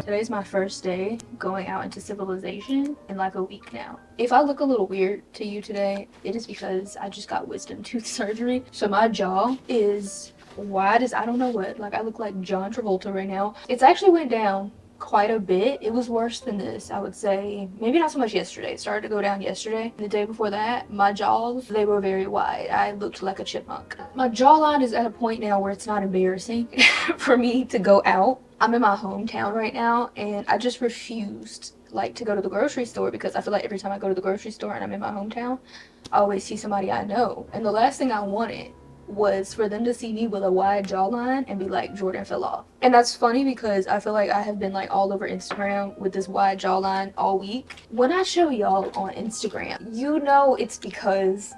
Today's my first day going out into civilization in like a week now. If I look a little weird to you today, it is because I just got wisdom tooth surgery. So my jaw is wide as I don't know what. Like I look like John Travolta right now. It's actually went down quite a bit. It was worse than this, I would say. Maybe not so much yesterday. It started to go down yesterday. The day before that, my jaws, they were very wide. I looked like a chipmunk. My jawline is at a point now where it's not embarrassing for me to go out. I'm in my hometown right now, and I just refused like to go to the grocery store because I feel like every time I go to the grocery store and I'm in my hometown, I always see somebody I know. And the last thing I wanted was for them to see me with a wide jawline and be like, Jhordan fell off. And that's funny because I feel like I have been like all over Instagram with this wide jawline all week. When I show y'all on Instagram, you know it's because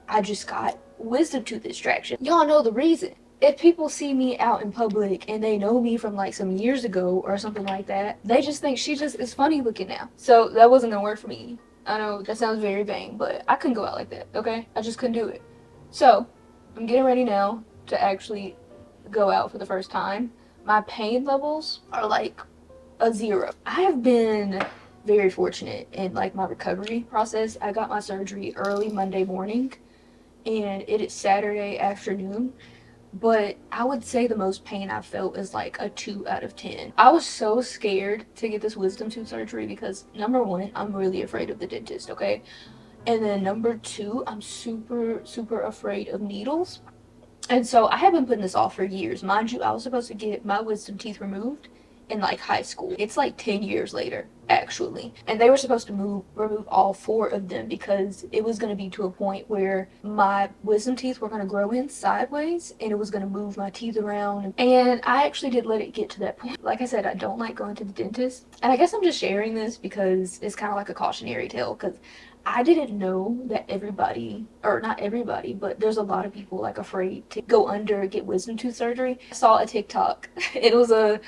I just got wisdom tooth extraction. Y'all know the reason. If people see me out in public and they know me from like some years ago or something like that, they just think she just is funny looking now. So that wasn't gonna work for me. I know that sounds very vain, but I couldn't go out like that, okay? I just couldn't do it. So I'm getting ready now to actually go out for the first time. My pain levels are like a 0. I have been very fortunate in like my recovery process. I got my surgery early Monday morning and it is Saturday afternoon. But I would say the most pain I've felt is like a 2 out of 10. I was so scared to get this wisdom tooth surgery because number one, I'm really afraid of the dentist, okay? And then number two, I'm super afraid of needles. And so I have been putting this off for years. Mind you, I was supposed to get my wisdom teeth removed in like high school. It's like 10 years later, actually. And they were supposed to remove all 4 of them because it was going to be to a point where my wisdom teeth were going to grow in sideways and it was going to move my teeth around. And I actually did let it get to that point. Like I said, I don't like going to the dentist. And I guess I'm just sharing this because it's kind of like a cautionary tale because I didn't know that everybody, or not everybody, but there's a lot of people like afraid to go under, get wisdom tooth surgery. I saw a TikTok. It was a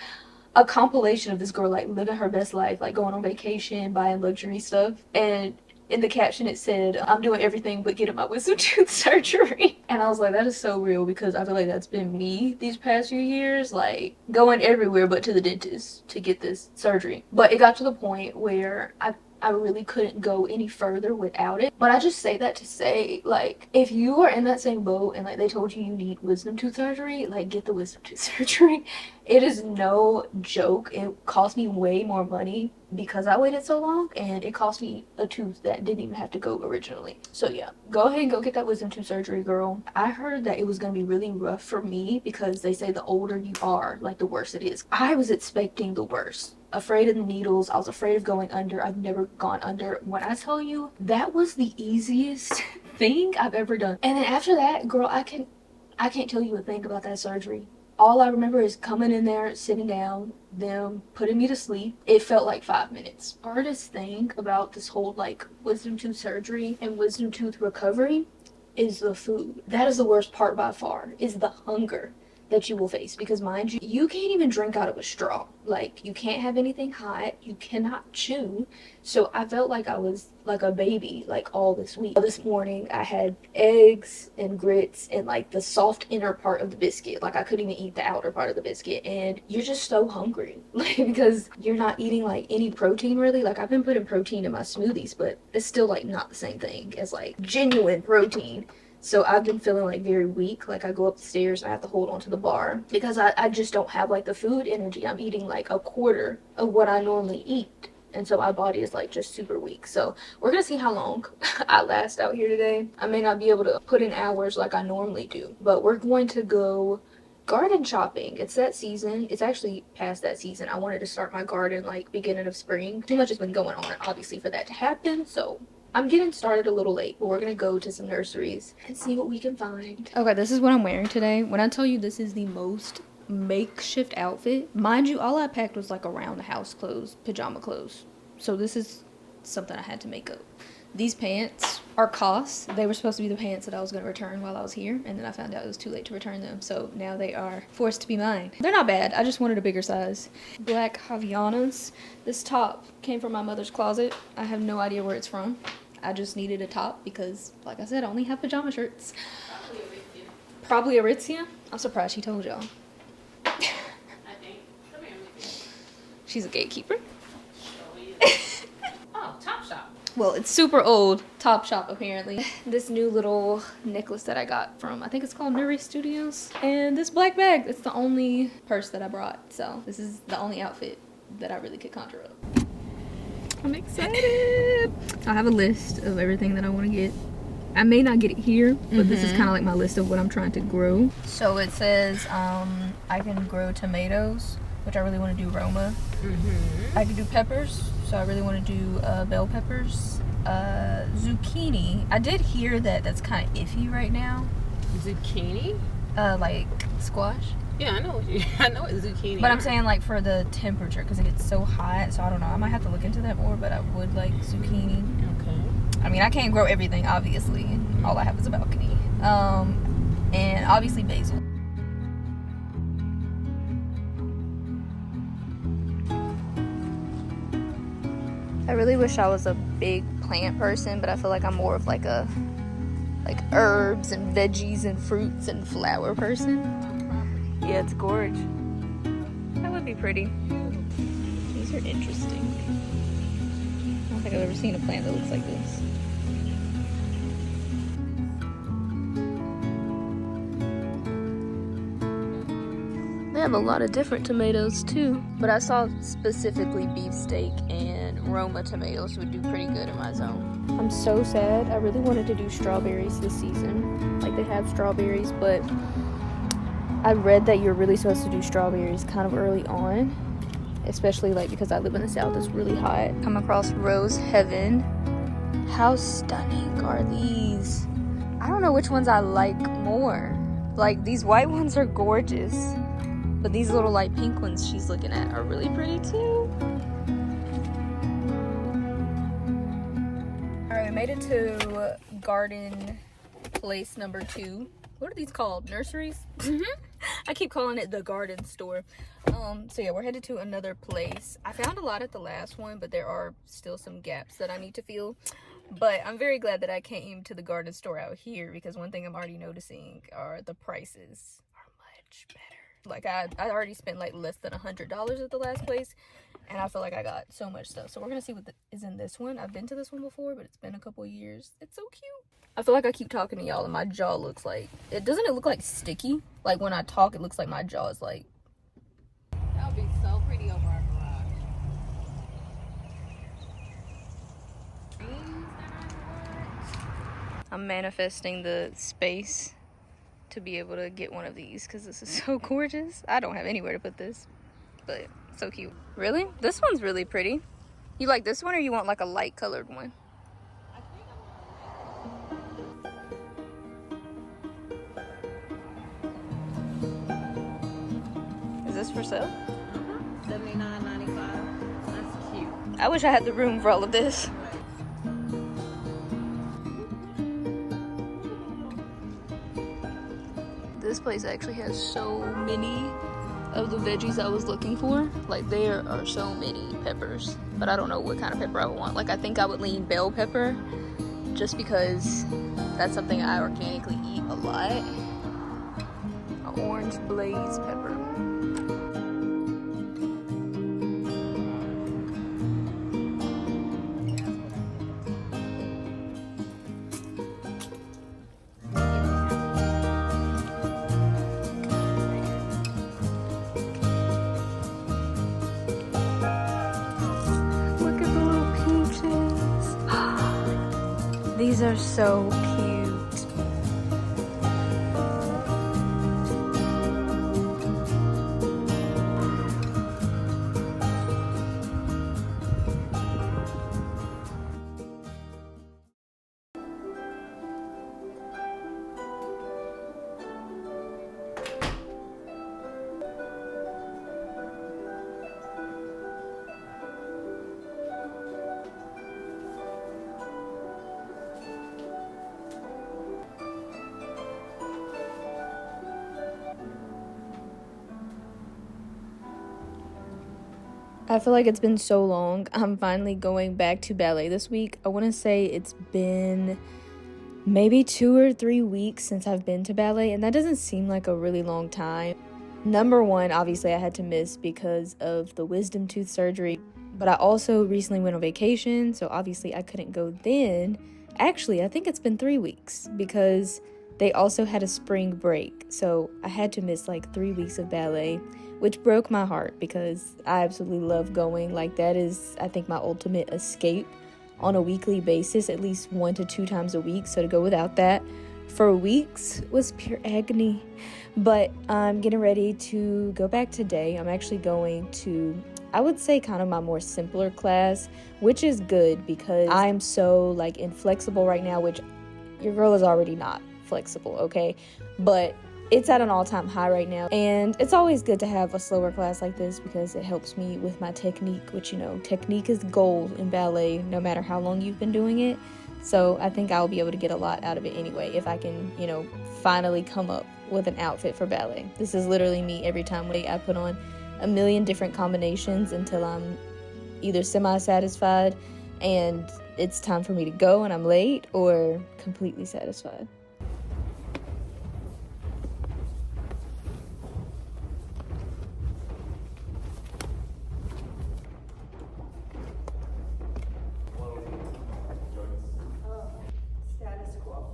compilation of this girl like living her best life, like going on vacation, buying luxury stuff. And in the caption it said, I'm doing everything but getting my wisdom tooth surgery. And I was like, that is so real because I feel like that's been me these past few years, like going everywhere but to the dentist to get this surgery. But it got to the point where I really couldn't go any further without it. But I just say that to say, like, if you are in that same boat and like they told you you need wisdom tooth surgery, like get the wisdom tooth surgery. It is no joke. It cost me way more money because I waited so long, and it cost me a tooth that didn't even have to go originally. So yeah, go ahead and go get that wisdom tooth surgery, girl. I heard that it was gonna be really rough for me because they say the older you are, like the worse it is. I was expecting the worst. Afraid of the needles. I was afraid of going under. I've never gone under. When I tell you, that was the easiest thing I've ever done. And then after that, girl, I can't tell you a thing about that surgery. All I remember is coming in there, sitting down, them putting me to sleep. It felt like 5 minutes. Hardest thing about this whole like wisdom tooth surgery and wisdom tooth recovery is the food. That is the worst part by far, is the hunger that you will face, because mind you, you can't even drink out of a straw. Like, you can't have anything hot, you cannot chew. So I felt like I was like a baby like all this week. This morning I had eggs and grits and like the soft inner part of the biscuit. Like I couldn't even eat the outer part of the biscuit, and you're just so hungry like because you're not eating like any protein really. Like I've been putting protein in my smoothies, but it's still like not the same thing as like genuine protein. So I've been feeling like very weak. Like I go up the stairs and I have to hold onto the bar because I just don't have like the food energy. I'm eating like a quarter of what I normally eat. And so my body is like just super weak. So we're gonna see how long I last out here today. I may not be able to put in hours like I normally do, but we're going to go garden shopping. It's that season. It's actually past that season. I wanted to start my garden like beginning of spring. Too much has been going on obviously for that to happen. So I'm getting started a little late, but we're gonna go to some nurseries and see what we can find. Okay, this is what I'm wearing today. When I tell you this is the most makeshift outfit, mind you, all I packed was like around the house clothes, pajama clothes. So this is something I had to make up. These pants are COS. They were supposed to be the pants that I was going to return while I was here, and then I found out it was too late to return them, so now they are forced to be mine. They're not bad. I just wanted a bigger size. Black Havaianas. This top came from my mother's closet. I have no idea where it's from. I just needed a top because, like I said, I only have pajama shirts. Probably Aritzia. I'm surprised she told y'all. I think. Come here, She's a gatekeeper. Oh, Topshop. Well, it's super old. Topshop, apparently. This new little necklace that I got from, I think it's called Nursery Studios. And this black bag, it's the only purse that I brought. So this is the only outfit that I really could conjure up. I'm excited. I have a list of everything that I want to get. I may not get it here, but this is kind of like my list of what I'm trying to grow. So it says I can grow tomatoes, which I really want to do Roma. I can do peppers, so I really want to do bell peppers. Zucchini. I did hear that that's kind of iffy right now. Zucchini? Like squash. Yeah, I know. I know it's zucchini. But I'm saying like for the temperature, because it gets so hot. So I don't know. I might have to look into that more. But I would like zucchini. Okay. I mean, I can't grow everything, obviously. All I have is a balcony. And obviously basil. I really wish I was a big plant person, but I feel like I'm more of like a herbs and veggies and fruits and flower person. Yeah, it's gorgeous. That would be pretty. These are interesting. I don't think I've ever seen a plant that looks like this. They have a lot of different tomatoes too, but I saw specifically beefsteak and Roma tomatoes would do pretty good in my zone. I'm so sad. I really wanted to do strawberries this season. Like they have strawberries, but I read that you're really supposed to do strawberries kind of early on, especially like because I live in the South, it's really hot. Come across Rose Heaven. How stunning are these? I don't know which ones I like more. Like these white ones are gorgeous, but these little light pink ones she's looking at are really pretty too. Alright, we made it to garden place number 2. What are these called? Nurseries? I keep calling it the garden store. So yeah, we're headed to another place. I found a lot at the last one, but there are still some gaps that I need to fill. But I'm very glad that I came to the garden store out here, because one thing I'm already noticing are the prices are much better. Like I already spent like less than $100 at the last place, and I feel like I got so much stuff. So we're gonna see what is in this one. I've been to this one before, but it's been a couple years. It's so cute. I feel like I keep talking to y'all and my jaw looks like, doesn't it look like sticky? Like when I talk, it looks like my jaw is like. That would be so pretty over our garage. I'm manifesting the space to be able to get one of these because this is so gorgeous. I don't have anywhere to put this, but so cute. Really? This one's really pretty. You like this one, or you want like a light colored one? Is this for sale? $79.95. That's cute. I wish I had the room for all of this. This place actually has so many of the veggies I was looking for. Like there are so many peppers, but I don't know what kind of pepper I would want. Like I think I would lean bell pepper just because that's something I organically eat a lot. An orange blaze pepper. These are so cute. I feel like it's been so long. I'm finally going back to ballet this week. I want to say it's been maybe 2 or 3 weeks since I've been to ballet, and that doesn't seem like a really long time. Number one, obviously I had to miss because of the wisdom tooth surgery, but I also recently went on vacation, so obviously I couldn't go then. Actually, I think it's been 3 weeks because they also had a spring break, so I had to miss like 3 weeks of ballet, which broke my heart because I absolutely love going. Like, that is, I think, my ultimate escape on a weekly basis, at least 1 to 2 times a week. So to go without that for weeks was pure agony. But I'm getting ready to go back today. I'm actually going to, I would say, kind of my more simpler class, which is good because I'm so like inflexible right now, which your girl is already not flexible, okay? But it's at an all-time high right now, and it's always good to have a slower class like this because it helps me with my technique, which, you know, technique is gold in ballet no matter how long you've been doing it. So I think I'll be able to get a lot out of it anyway if I can, you know, finally come up with an outfit for ballet. This is literally me every time I put on a million different combinations until I'm either semi-satisfied and it's time for me to go and I'm late, or completely satisfied. Status quo.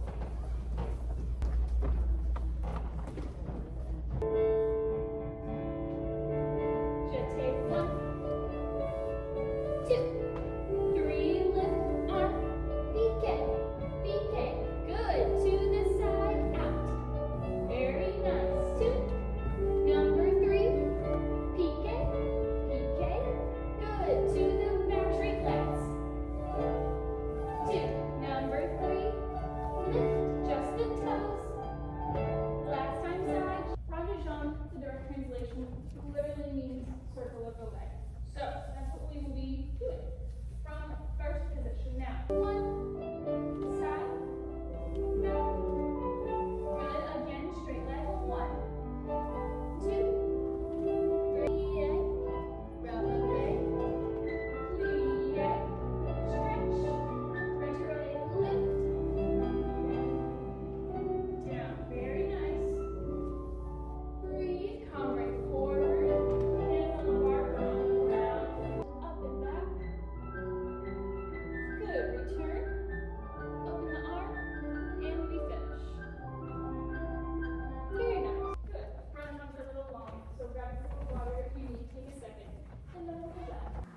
Literally means circle of the leg. So that's what we will be doing from first position. Now, one side, back, good. Again, straight leg. 1, 2, 3, releve, plie, stretch, retro lift, down. Very nice. Breathe. Come right forward.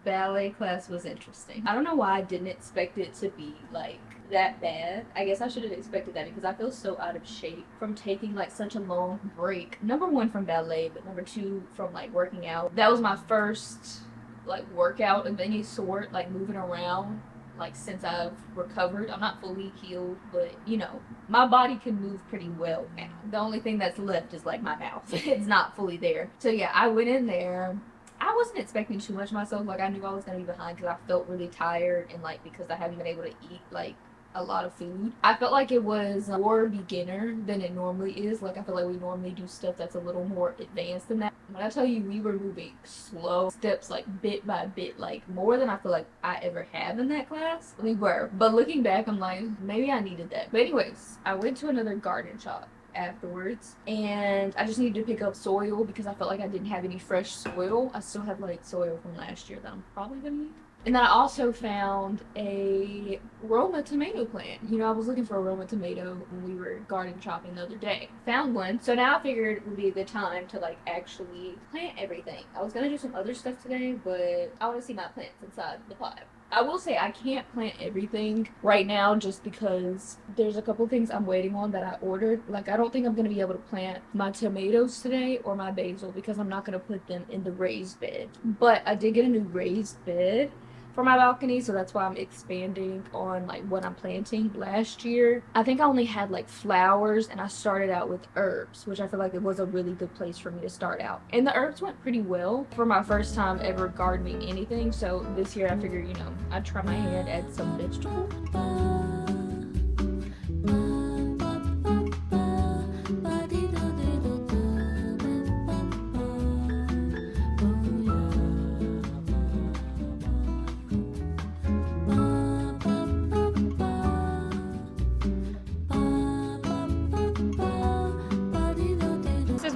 Ballet class was interesting. I don't know why I didn't expect it to be like that bad. I guess I should have expected that because I feel so out of shape from taking like such a long break. Number one from ballet, but number two from like working out. That was my first like workout of any sort, like moving around, like since I've recovered. I'm not fully healed, but you know, my body can move pretty well now. The only thing that's left is like my mouth. It's not fully there. So yeah, I went in there. I wasn't expecting too much myself. Like, I knew I was going to be behind because I felt really tired, and like because I haven't been able to eat like a lot of food. I felt like it was more beginner than it normally is. Like, I feel like we normally do stuff that's a little more advanced than that. When I tell you we were moving slow steps, like bit by bit, like more than I feel like I ever have in that class. We were. But looking back, I'm like, maybe I needed that. But anyways, I went to another garden shop afterwards, and I just needed to pick up soil because I felt like I didn't have any fresh soil. I still have like soil from last year that I'm probably gonna need. And then I also found a Roma tomato plant. You know, I was looking for a Roma tomato when we were garden shopping the other day. Found one, so now I figured it would be a good time to like actually plant everything. I was gonna do some other stuff today, but I want to see my plants inside the pot. I will say I can't plant everything right now just because there's a couple things I'm waiting on that I ordered. Like, I don't think I'm going to be able to plant my tomatoes today or my basil because I'm not going to put them in the raised bed. But I did get a new raised bed for my balcony, so that's why I'm expanding on like what I'm planting. Last year I think I only had like flowers, and I started out with herbs, which I feel like it was a really good place for me to start out, and the herbs went pretty well for my first time ever gardening anything. So this year I figured, you know, I'd try my hand at some vegetables.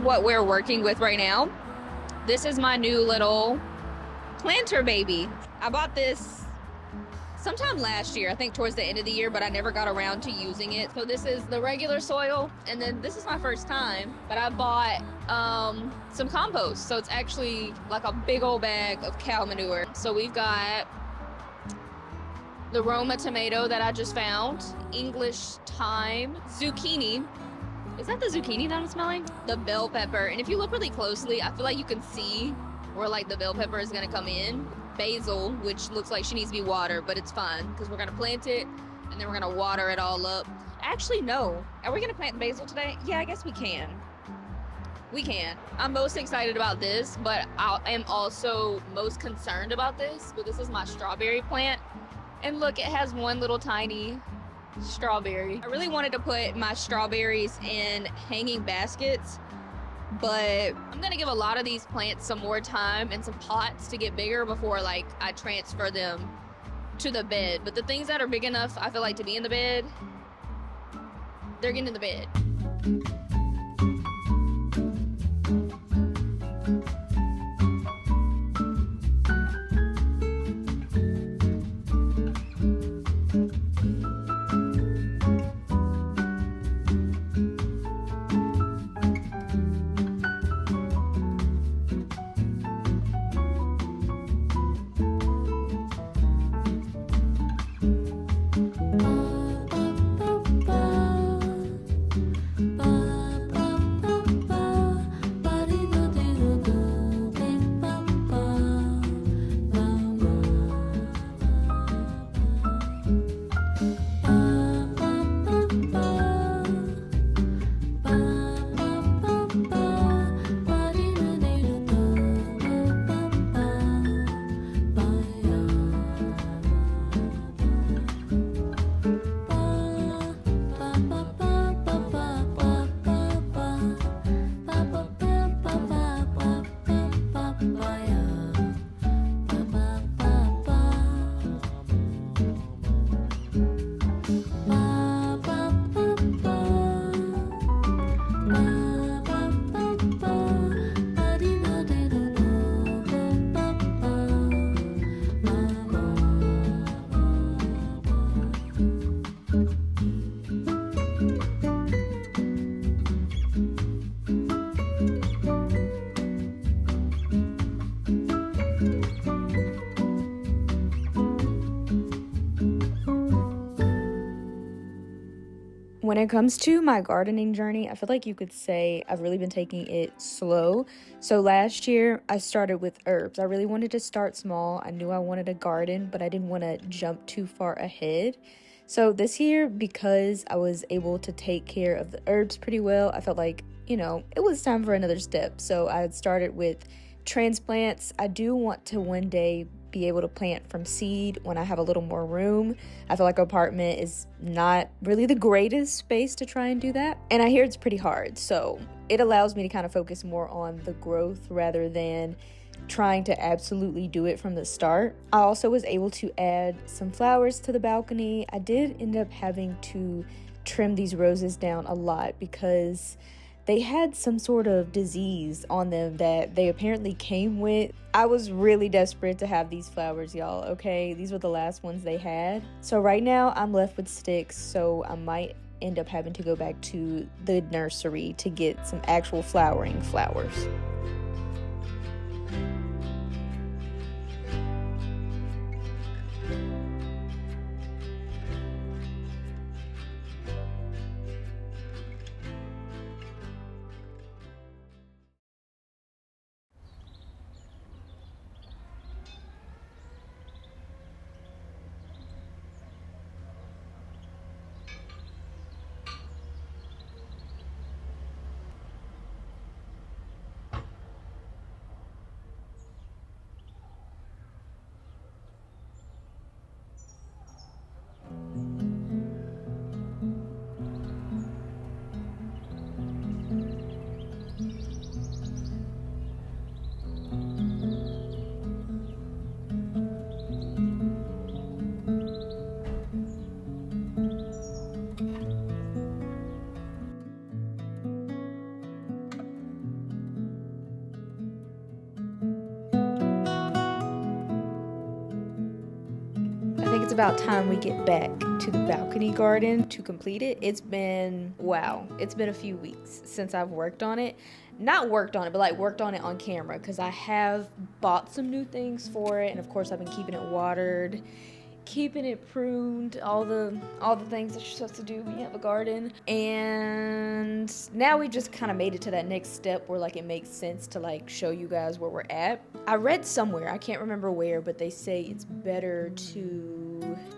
what we're working with right now. This is my new little planter baby. I bought this sometime last year, I think towards the end of the year, but I never got around to using it. So this is the regular soil, and then this is my first time, but I bought some compost. So it's actually like a big old bag of cow manure. So we've got the Roma tomato that I just found, English thyme, zucchini. Is that the zucchini that I'm smelling? The bell pepper. And if you look really closely, I feel like you can see where like the bell pepper is gonna come in. Basil, which looks like she needs to be watered, but it's fine because we're gonna plant it and then we're gonna water it all up. Actually, no. Are we gonna plant basil today? Yeah, I guess we can. We can. I'm most excited about this, but I am also most concerned about this. But this is my strawberry plant. And look, it has one little tiny strawberry. I really wanted to put my strawberries in hanging baskets, but I'm gonna give a lot of these plants some more time and some pots to get bigger before like I transfer them to the bed. But the things that are big enough, I feel like, to be in the bed, they're getting in the bed. When it comes to my gardening journey, I feel like you could say I've really been taking it slow. So last year, I started with herbs. I really wanted to start small. I knew I wanted a garden, but I didn't want to jump too far ahead. So this year, because I was able to take care of the herbs pretty well, I felt like, it was time for another step. So I had started with transplants. I do want to one day be able to plant from seed when I have a little more room. I feel like an apartment is not really the greatest space to try and do that. And I hear it's pretty hard. So it allows me to kind of focus more on the growth rather than trying to absolutely do it from the start. I also was able to add some flowers to the balcony. I did end up having to trim these roses down a lot because they had some sort of disease on them that they apparently came with. I was really desperate to have these flowers, y'all, okay? These were the last ones they had. So right now I'm left with sticks, so I might end up having to go back to the nursery to get some actual flowering flowers. about time we get back to the balcony garden to complete it. It's been, wow, it's been a few weeks since I've worked on it. Not worked on it, but like worked on it on camera, because I have bought some new things for it, and of course I've been keeping it watered, keeping it pruned, all the things that you're supposed to do when you have a garden. And now we just kind of made it to that next step where like it makes sense to like show you guys where we're at. I read somewhere, I can't remember where, but they say it's better to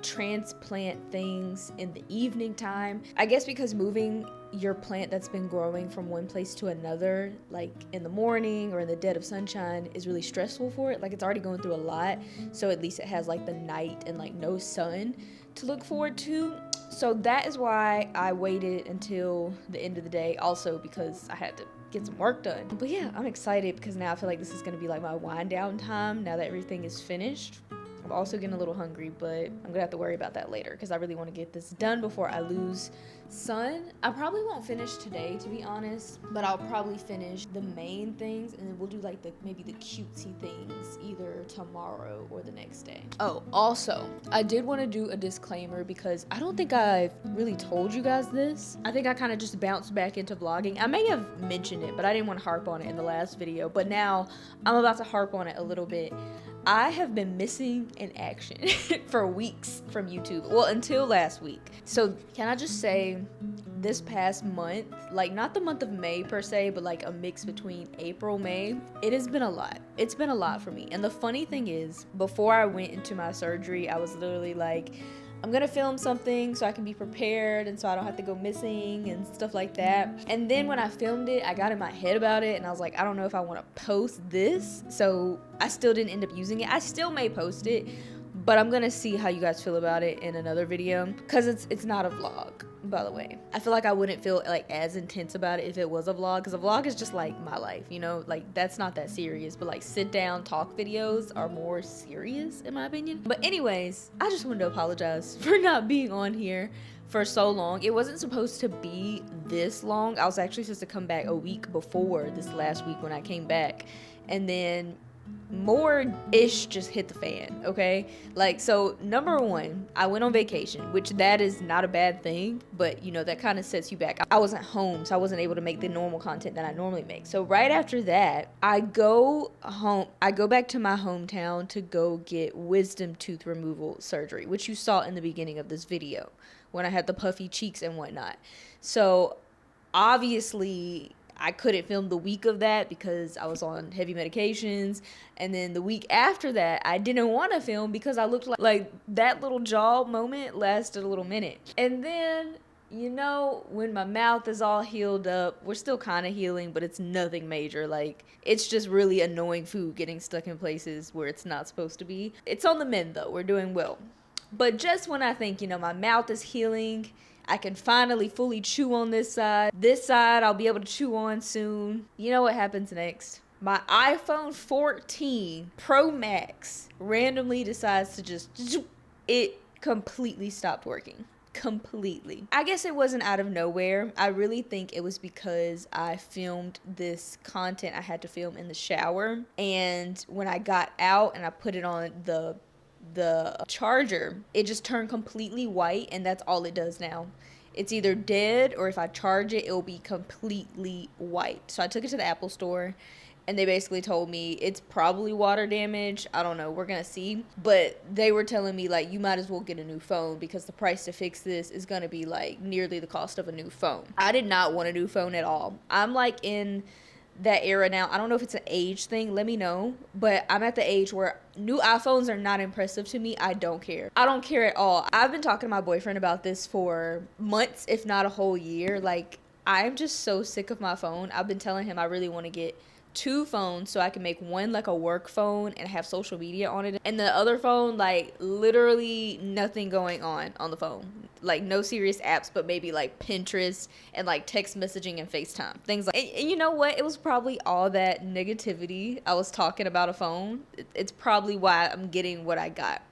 transplant things in the evening time. I guess because moving your plant that's been growing from one place to another, like in the morning or in the dead of sunshine, is really stressful for it. Like it's already going through a lot, so at least it has like the night and like no sun to look forward to. So that is why I waited until the end of the day, also because I had to get some work done. But yeah, I'm excited because now I feel like this is gonna be like my wind down time now that everything is finished. I'm also getting a little hungry, but I'm gonna have to worry about that later because I really want to get this done before I lose sun. I probably won't finish today, to be honest, but I'll probably finish the main things, and then we'll do like maybe the cutesy things either tomorrow or the next day. Oh, also, I did want to do a disclaimer because I don't think I've really told you guys this. I think I kind of just bounced back into vlogging. I may have mentioned it, but I didn't want to harp on it in the last video, but now I'm about to harp on it a little bit. I have been missing in action for weeks from YouTube. Well, until last week. So can I just say, this past month, like not the month of May per se, but like a mix between April, May, it has been a lot. It's been a lot for me. And the funny thing is, before I went into my surgery, I was literally like, I'm gonna film something so I can be prepared and so I don't have to go missing and stuff like that. And then when I filmed it, I got in my head about it and I was like, I don't know if I want to post this. So I still didn't end up using it. I still may post it, but I'm gonna see how you guys feel about it in another video, because it's not a vlog, by the way. I feel like I wouldn't feel like as intense about it if it was a vlog, because a vlog is just like my life, you know, like that's not that serious. But like sit down talk videos are more serious in my opinion. But anyways, I just wanted to apologize for not being on here for so long. It wasn't supposed to be this long. I was actually supposed to come back a week before this last week when I came back, and then more ish just hit the fan, okay? Like, so number one, I went on vacation, which that is not a bad thing, but you know, that kind of sets you back. I wasn't home, so I wasn't able to make the normal content that I normally make. So right after that, I go back to my hometown to go get wisdom tooth removal surgery, which you saw in the beginning of this video when I had the puffy cheeks and whatnot. So obviously I couldn't film the week of that because I was on heavy medications. And then the week after that, I didn't want to film because I looked like that little jaw moment lasted a little minute. And then, you know, when my mouth is all healed up, we're still kind of healing, but it's nothing major. Like, it's just really annoying food getting stuck in places where it's not supposed to be. It's on the mend though. We're doing well. But just when I think, you know, my mouth is healing, I can finally fully chew on this side. This side I'll be able to chew on soon. You know what happens next? My iPhone 14 Pro Max randomly decides to just, it completely stopped working. Completely. I guess it wasn't out of nowhere. I really think it was because I filmed this content I had to film in the shower. And when I got out and I put it on the charger, it just turned completely white, and that's all it does now. It's either dead, or if I charge it, it'll be completely white. So I took it to the Apple store, and they basically told me it's probably water damage. I don't know, we're gonna see. But they were telling me like, you might as well get a new phone because the price to fix this is gonna be like nearly the cost of a new phone. I did not want a new phone at all. I'm like in that era now. I don't know if it's an age thing, let me know, but I'm at the age where new iPhones are not impressive to me. I don't care. I don't care at all. I've been talking to my boyfriend about this for months, if not a whole year. Like, I'm just so sick of my phone. I've been telling him I really want to get 2 phones so I can make one like a work phone and have social media on it, and the other phone like literally nothing going on the phone, like no serious apps, but maybe like Pinterest and like text messaging and FaceTime, things like. And you know what, it was probably all that negativity I was talking about a phone. It's probably why I'm getting what I got.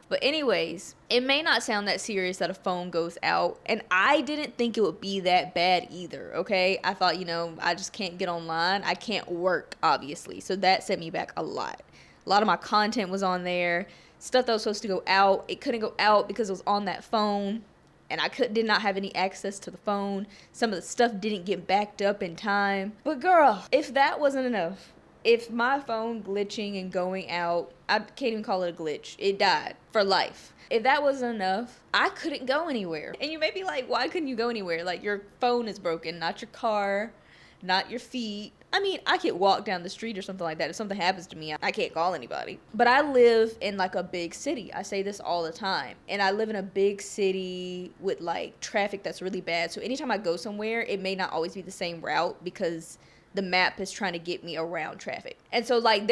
But anyways, it may not sound that serious that a phone goes out, and I didn't think it would be that bad either, okay? I thought, you know, I just can't get online. I can't work, obviously, so that set me back a lot. A lot of my content was on there. stuff that was supposed to go out, it couldn't go out because it was on that phone. And I did not have any access to the phone. Some of the stuff didn't get backed up in time. But girl, if that wasn't enough, if my phone glitching and going out, I can't even call it a glitch. It died for life. If that wasn't enough, I couldn't go anywhere. And you may be like, why couldn't you go anywhere? Like, your phone is broken, not your car, not your feet. I mean, I could walk down the street or something like that. If something happens to me, I can't call anybody. But I live in like a big city. I say this all the time. And I live in a big city with like traffic that's really bad. So anytime I go somewhere, it may not always be the same route because the map is trying to get me around traffic. And so like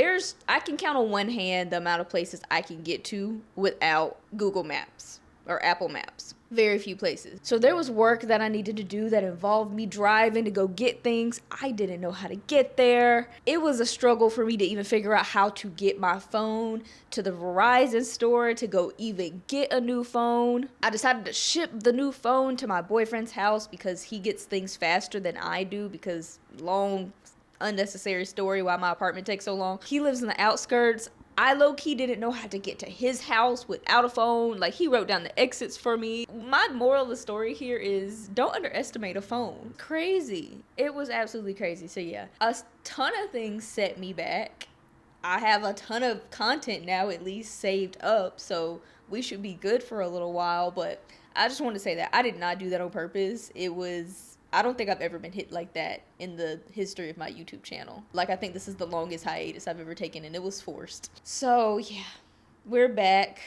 I can count on one hand the amount of places I can get to without Google Maps or Apple Maps. Very few places. So there was work that I needed to do that involved me driving to go get things. I didn't know how to get there. It was a struggle for me to even figure out how to get my phone to the Verizon store to go even get a new phone. I decided to ship the new phone to my boyfriend's house because he gets things faster than I do, because long unnecessary story why my apartment takes so long. He lives in the outskirts. I low-key didn't know how to get to his house without a phone. Like, he wrote down the exits for me. My moral of the story here is don't underestimate a phone. Crazy. It was absolutely crazy. So yeah, a ton of things set me back. I have a ton of content now at least saved up, so we should be good for a little while. But I just want to say that I did not do that on purpose. I don't think I've ever been hit like that in the history of my YouTube channel. Like, I think this is the longest hiatus I've ever taken, and it was forced. So yeah, we're back.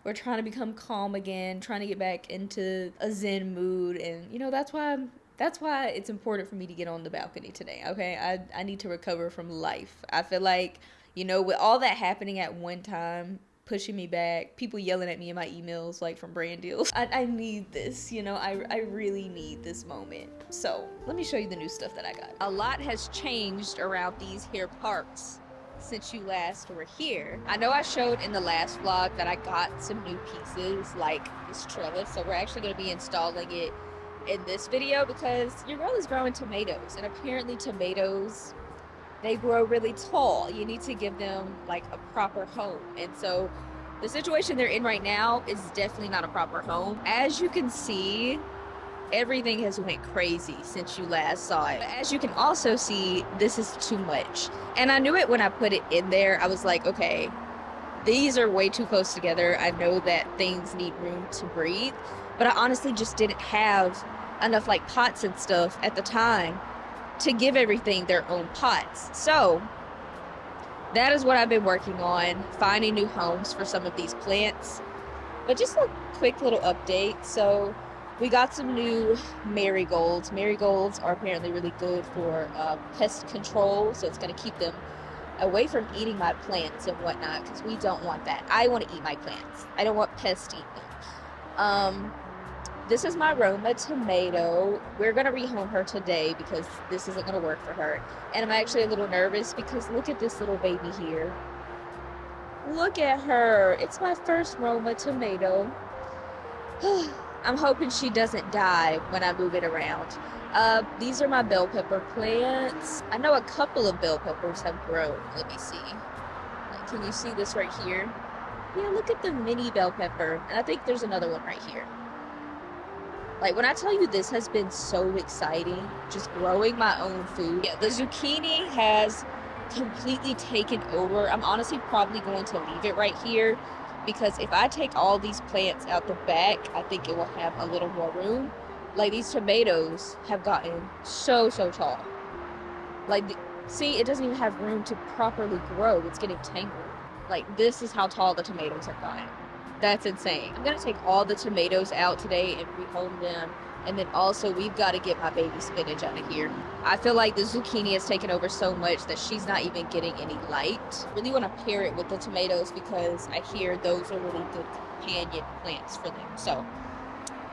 We're trying to become calm again, trying to get back into a zen mood. And you know, that's why it's important for me to get on the balcony today. Okay, I need to recover from life. I feel like, you know, with all that happening at one time, pushing me back, people yelling at me in my emails like from brand deals, I need this, you know. I really need this moment. So let me show you the new stuff that I got. A lot has changed around these here parks since you last were here. I know I showed in the last vlog that I got some new pieces like this trellis, so we're actually going to be installing it in this video because your girl is growing tomatoes, and apparently tomatoes, they grow really tall. You need to give them like a proper home. And so the situation they're in right now is definitely not a proper home. As you can see, everything has went crazy since you last saw it. But as you can also see, this is too much. And I knew it when I put it in there. I was like, okay, these are way too close together. I know that things need room to breathe, but I honestly just didn't have enough like pots and stuff at the time to give everything their own pots. So that is what I've been working on, finding new homes for some of these plants. But just a quick little update. So we got some new marigolds. Marigolds are apparently really good for pest control, so it's going to keep them away from eating my plants and whatnot, because we don't want that. I want to eat my plants. I don't want pests to eat them. This is my Roma tomato. We're going to rehome her today because this isn't going to work for her. And I'm actually a little nervous because look at this little baby here. Look at her. It's my first Roma tomato. I'm hoping she doesn't die when I move it around. These are my bell pepper plants. I know a couple of bell peppers have grown. Let me see. Can you see this right here? Yeah, look at the mini bell pepper. And I think there's another one right here. Like, when I tell you this has been so exciting, just growing my own food. Yeah, the zucchini has completely taken over. I'm honestly probably going to leave it right here because if I take all these plants out the back, I think it will have a little more room. Like, these tomatoes have gotten so tall. Like, see, it doesn't even have room to properly grow. It's getting tangled. Like, this is how tall the tomatoes have gotten. That's insane. I'm gonna take all the tomatoes out today and rehome them. And then also we've got to get my baby spinach out of here. I feel like the zucchini has taken over so much that she's not even getting any light. I really want to pair it with the tomatoes because I hear those are really good companion plants for them. So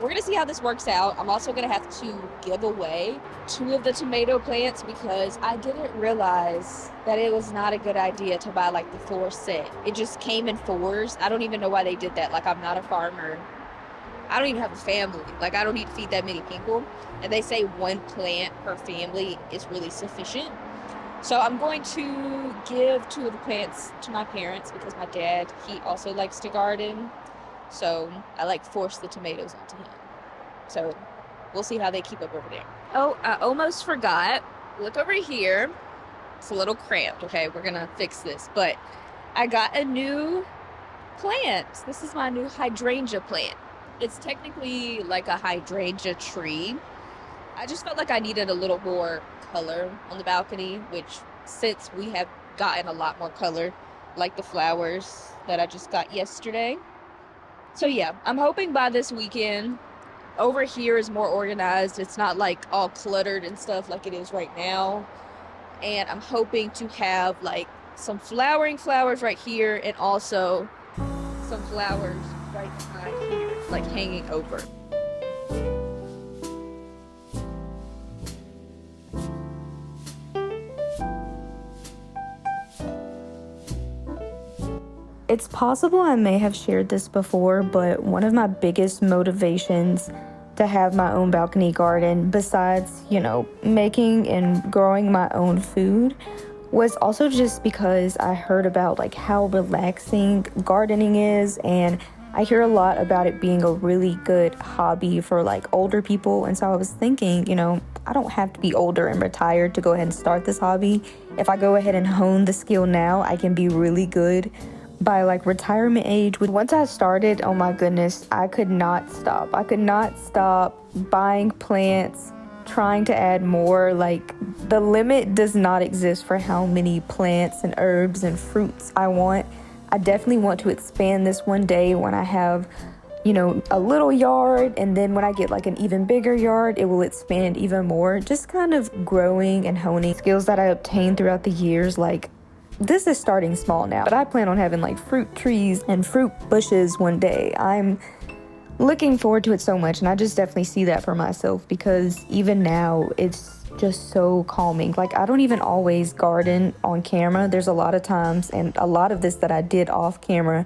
we're gonna see how this works out. I'm also gonna have to give away 2 of the tomato plants because I didn't realize that it was not a good idea to buy like the 4 set. It just came in 4s. I don't even know why they did that. Like, I'm not a farmer. I don't even have a family. Like, I don't need to feed that many people. And they say 1 plant per family is really sufficient. So I'm going to give 2 of the plants to my parents because my dad, he also likes to garden. So I like force the tomatoes onto him. So we'll see how they keep up over there. Oh, I almost forgot. Look over here. It's a little cramped, okay? We're gonna fix this. But I got a new plant. This is my new hydrangea plant. It's technically like a hydrangea tree. I just felt like I needed a little more color on the balcony, which since we have gotten a lot more color, like the flowers that I just got yesterday. So yeah, I'm hoping by this weekend, over here is more organized. It's not like all cluttered and stuff like it is right now. And I'm hoping to have like some flowering flowers right here and also some flowers right behind here, like hanging over. It's possible I may have shared this before, but one of my biggest motivations to have my own balcony garden, besides, making and growing my own food, was also just because I heard about like how relaxing gardening is, and I hear a lot about it being a really good hobby for like older people. And so I was thinking, I don't have to be older and retired to go ahead and start this hobby. If I go ahead and hone the skill now, I can be really good by like retirement age. Once I started, oh my goodness, I could not stop. I could not stop buying plants, trying to add more. Like, the limit does not exist for how many plants and herbs and fruits I want. I definitely want to expand this one day when I have, a little yard, and then when I get like an even bigger yard, it will expand even more. Just kind of growing and honing skills that I obtained throughout the years. Like, this is starting small now, but I plan on having like fruit trees and fruit bushes one day. I'm looking forward to it so much, and I just definitely see that for myself because even now it's just so calming. Like, I don't even always garden on camera. There's a lot of times, and a lot of this that I did off camera,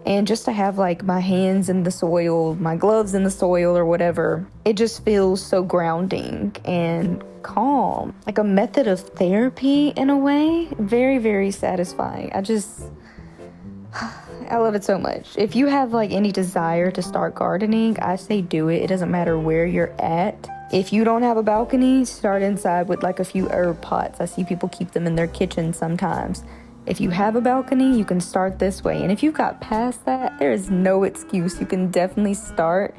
and just to have like my hands in the soil, my gloves in the soil or whatever, it just feels so grounding and calm, like a method of therapy in a way. Very, very satisfying. I love it so much. If you have like any desire to start gardening, I say do it. It doesn't matter where you're at. If you don't have a balcony, start inside with like a few herb pots. I see people keep them in their kitchen sometimes. If you have a balcony, you can start this way. And if you've got past that, there is no excuse. You can definitely start.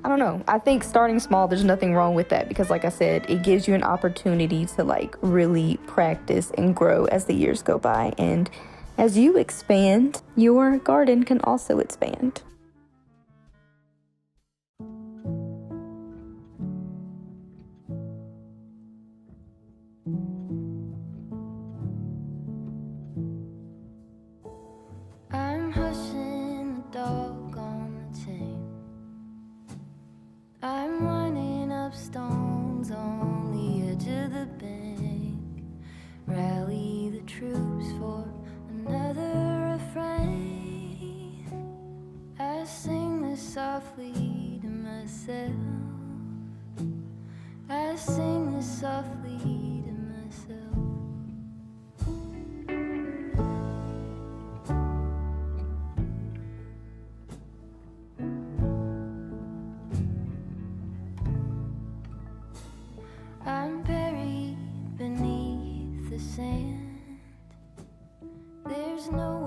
I don't know. I think starting small, there's nothing wrong with that because, like I said, it gives you an opportunity to like really practice and grow as the years go by. And as you expand, your garden can also expand. I'm hushing the dog on the chain. I'm running up stones on the edge of the bank. Rally the troops for another refrain. I sing this softly to myself. I sing this softly to myself. I'm buried beneath the sand. There's no